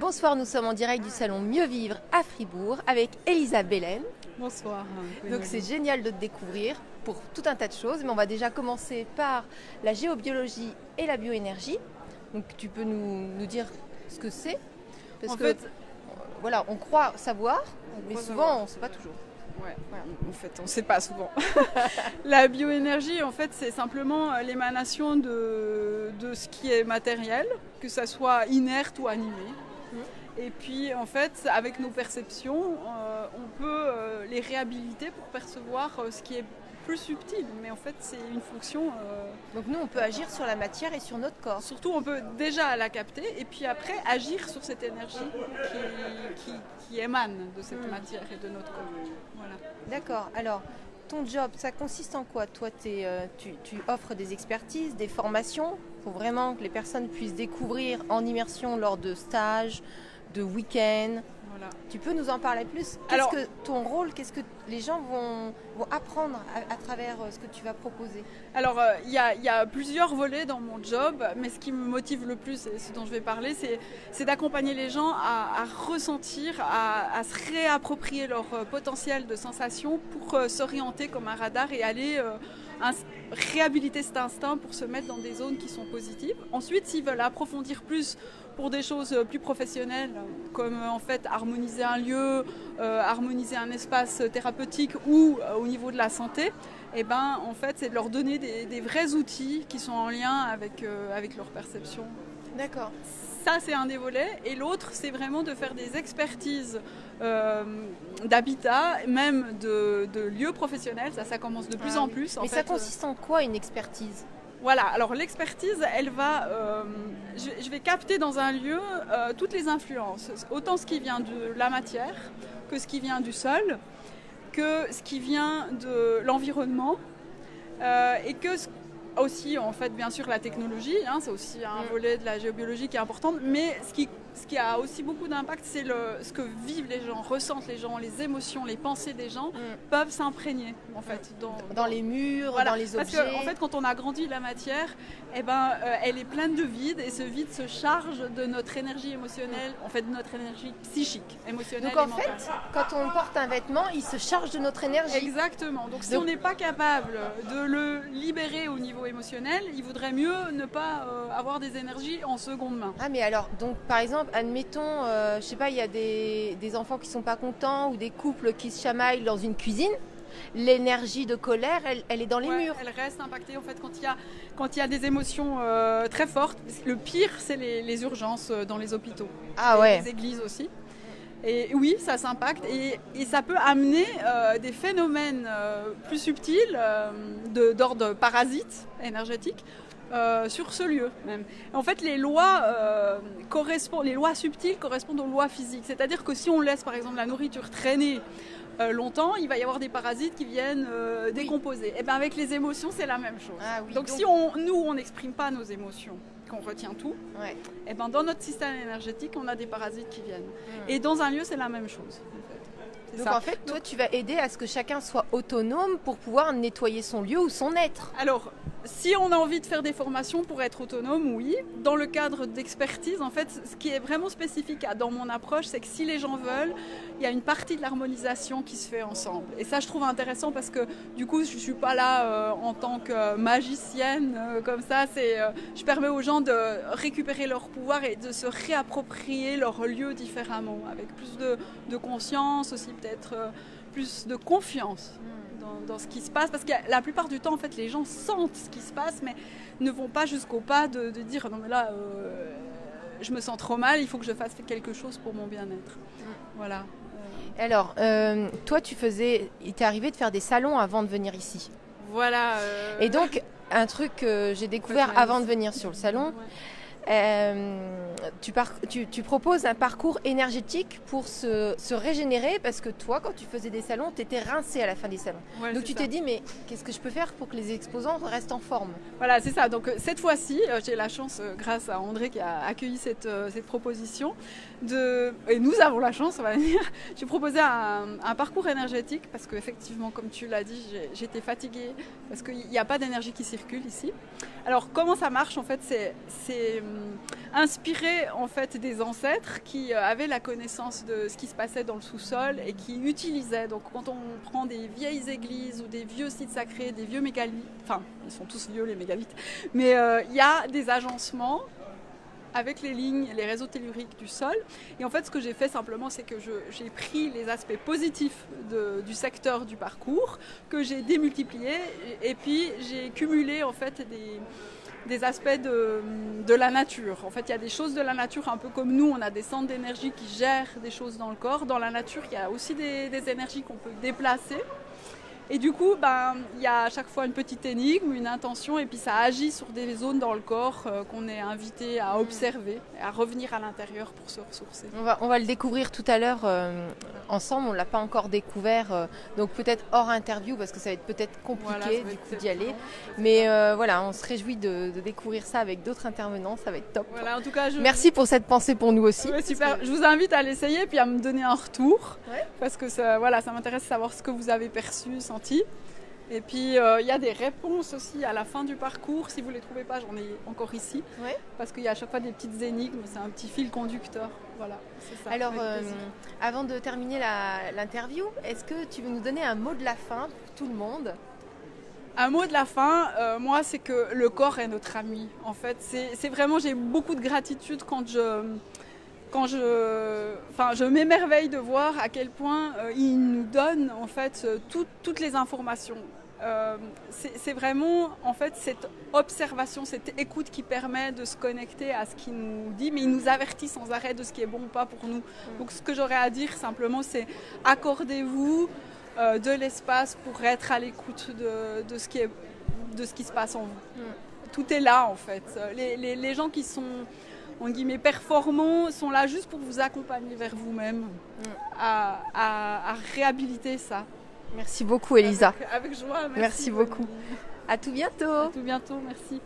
Bonsoir, nous sommes en direct du salon Mieux Vivre à Fribourg avec Elisa Belen. Bonsoir. Donc c'est génial de te découvrir pour tout un tas de choses, mais on va déjà commencer par la géobiologie et la bioénergie. Donc tu peux nous dire ce que c'est? Parce que voilà, on croit savoir, mais souvent on ne sait pas toujours. Ouais, en fait, on ne sait pas souvent. La bioénergie, en fait, c'est simplement l'émanation de ce qui est matériel, que ça soit inerte ou animé. Et puis, en fait, avec nos perceptions, on peut les réhabiliter pour percevoir ce qui est plus subtil. Mais en fait, c'est une fonction... Donc nous, on peut agir sur la matière et sur notre corps. Surtout, on peut déjà la capter et puis après agir sur cette énergie qui émane de cette matière et de notre corps. Voilà. D'accord. Alors, ton job, ça consiste en quoi? Toi, tu offres des expertises, des formations pour vraiment que les personnes puissent découvrir en immersion lors de stages, de week-ends. Voilà. Tu peux nous en parler plus? Qu'est-ce que ton rôle, qu'est-ce que les gens vont apprendre à travers ce que tu vas proposer? Alors, il y a plusieurs volets dans mon job, mais ce qui me motive le plus, et ce dont je vais parler, c'est d'accompagner les gens à ressentir, à se réapproprier leur potentiel de sensation pour s'orienter comme un radar et aller réhabiliter cet instinct pour se mettre dans des zones qui sont positives. Ensuite, s'ils veulent approfondir plus pour des choses plus professionnelles, comme en fait harmoniser un lieu, harmoniser un espace thérapeutique ou au niveau de la santé, et ben en fait c'est de leur donner des vrais outils qui sont en lien avec leur perception. D'accord. Ça c'est un des volets, et l'autre c'est vraiment de faire des expertises d'habitat, même de lieux professionnels. Ça commence de plus en plus. Mais ça consiste en quoi une expertise? Voilà, alors l'expertise, elle va, je vais capter dans un lieu toutes les influences, autant ce qui vient de la matière, que ce qui vient du sol, que ce qui vient de l'environnement, et que aussi en fait bien sûr la technologie, hein, c'est aussi un volet de la géobiologie qui est important, mais ce qui a aussi beaucoup d'impact, c'est ce que vivent les gens, ressentent les gens, les émotions, les pensées des gens peuvent s'imprégner en fait dans les murs, dans les objets. Parce qu'en fait, quand on agrandit la matière, eh ben, elle est pleine de vide, et ce vide se charge de notre énergie émotionnelle, en fait de notre énergie psychique, émotionnelle. Donc en fait, quand on porte un vêtement, il se charge de notre énergie. Exactement. Donc si on n'est pas capable de le libérer au niveau émotionnel, il vaudrait mieux ne pas avoir des énergies en seconde main. Ah mais alors, donc par exemple, admettons, je sais pas, il y a des enfants qui sont pas contents ou des couples qui se chamaillent dans une cuisine. L'énergie de colère, elle est dans les murs. Elle reste impactée en fait quand il y a des émotions très fortes. Le pire, c'est les urgences dans les hôpitaux, les églises aussi. Et oui, ça s'impacte et ça peut amener des phénomènes plus subtils d'ordre parasite énergétique sur ce lieu même. En fait, les lois subtiles correspondent aux lois physiques. C'est-à-dire que si on laisse par exemple la nourriture traîner longtemps, il va y avoir des parasites qui viennent décomposer. Et ben avec les émotions, c'est la même chose. Donc si on n'exprime pas nos émotions, qu'on retient tout, et ben dans notre système énergétique, on a des parasites qui viennent. Et dans un lieu, c'est la même chose. Donc en fait, toi, tu vas aider à ce que chacun soit autonome pour pouvoir nettoyer son lieu ou son être. Alors, si on a envie de faire des formations pour être autonome, oui. Dans le cadre d'expertise, en fait, ce qui est vraiment spécifique dans mon approche, c'est que si les gens veulent, il y a une partie de l'harmonisation qui se fait ensemble. Et ça, je trouve intéressant parce que du coup, je ne suis pas là en tant que magicienne comme ça. Je permets aux gens de récupérer leur pouvoir et de se réapproprier leur lieu différemment, avec plus de conscience, aussi peut-être plus de confiance dans ce qui se passe, parce que la plupart du temps en fait les gens sentent ce qui se passe mais ne vont pas jusqu'au pas de dire non mais là je me sens trop mal, il faut que je fasse quelque chose pour mon bien-être. Voilà. Alors toi il t'est arrivé de faire des salons avant de venir ici. Voilà. Et donc un truc que j'ai découvert avant de venir sur le salon, tu proposes un parcours énergétique pour se régénérer, parce que toi, quand tu faisais des salons, tu étais rincé à la fin des salons. Donc tu t'es dit, mais qu'est-ce que je peux faire pour que les exposants restent en forme? Voilà, c'est ça. Donc cette fois-ci, j'ai la chance, grâce à André qui a accueilli cette proposition, et nous avons la chance, on va dire, j'ai proposé un parcours énergétique, parce qu'effectivement, comme tu l'as dit, j'étais fatiguée, parce qu'il n'y a pas d'énergie qui circule ici. Alors comment ça marche en fait, c'est inspiré en fait des ancêtres qui avaient la connaissance de ce qui se passait dans le sous-sol et qui utilisaient. Donc quand on prend des vieilles églises ou des vieux sites sacrés, des vieux mégalithes, enfin ils sont tous vieux les mégalithes, mais il y a des agencements avec les lignes, les réseaux telluriques du sol. Et en fait, ce que j'ai fait simplement, c'est que j'ai pris les aspects positifs du secteur du parcours, que j'ai démultipliés, et puis j'ai cumulé en fait des aspects de la nature. En fait, il y a des choses de la nature, un peu comme nous, on a des centres d'énergie qui gèrent des choses dans le corps. Dans la nature, il y a aussi des énergies qu'on peut déplacer. Et du coup, il y a à chaque fois une petite énigme, une intention, et puis ça agit sur des zones dans le corps qu'on est invité à observer, à revenir à l'intérieur pour se ressourcer. On va le découvrir tout à l'heure ensemble, on ne l'a pas encore découvert, donc peut-être hors interview, parce que ça va être peut-être compliqué d'y aller. Mais voilà, on se réjouit de découvrir ça avec d'autres intervenants, ça va être top. Voilà, en tout cas, merci pour cette pensée pour nous aussi. Ouais, super. Je vous invite à l'essayer, puis à me donner un retour, parce que ça m'intéresse de savoir ce que vous avez perçu, senti. Et puis il y a des réponses aussi à la fin du parcours. Si vous ne les trouvez pas, j'en ai encore ici. Parce qu'il y a à chaque fois des petites énigmes, c'est un petit fil conducteur. Voilà, c'est ça. Alors, avant de terminer l'interview, est-ce que tu veux nous donner un mot de la fin pour tout le monde ? Un mot de la fin, moi, c'est que le corps est notre ami. En fait, c'est vraiment, j'ai beaucoup de gratitude quand je m'émerveille de voir à quel point il nous donne en fait toutes les informations. C'est vraiment en fait cette observation, cette écoute qui permet de se connecter à ce qu'il nous dit, mais il nous avertit sans arrêt de ce qui est bon ou pas pour nous. Donc ce que j'aurais à dire simplement, c'est accordez-vous de l'espace pour être à l'écoute de ce qui se passe en vous. Tout est là en fait. Les gens qui sont en guillemets performants sont là juste pour vous accompagner vers vous-même, à réhabiliter ça. Merci beaucoup Elisa. Avec joie, merci beaucoup. À tout bientôt. À tout bientôt, merci.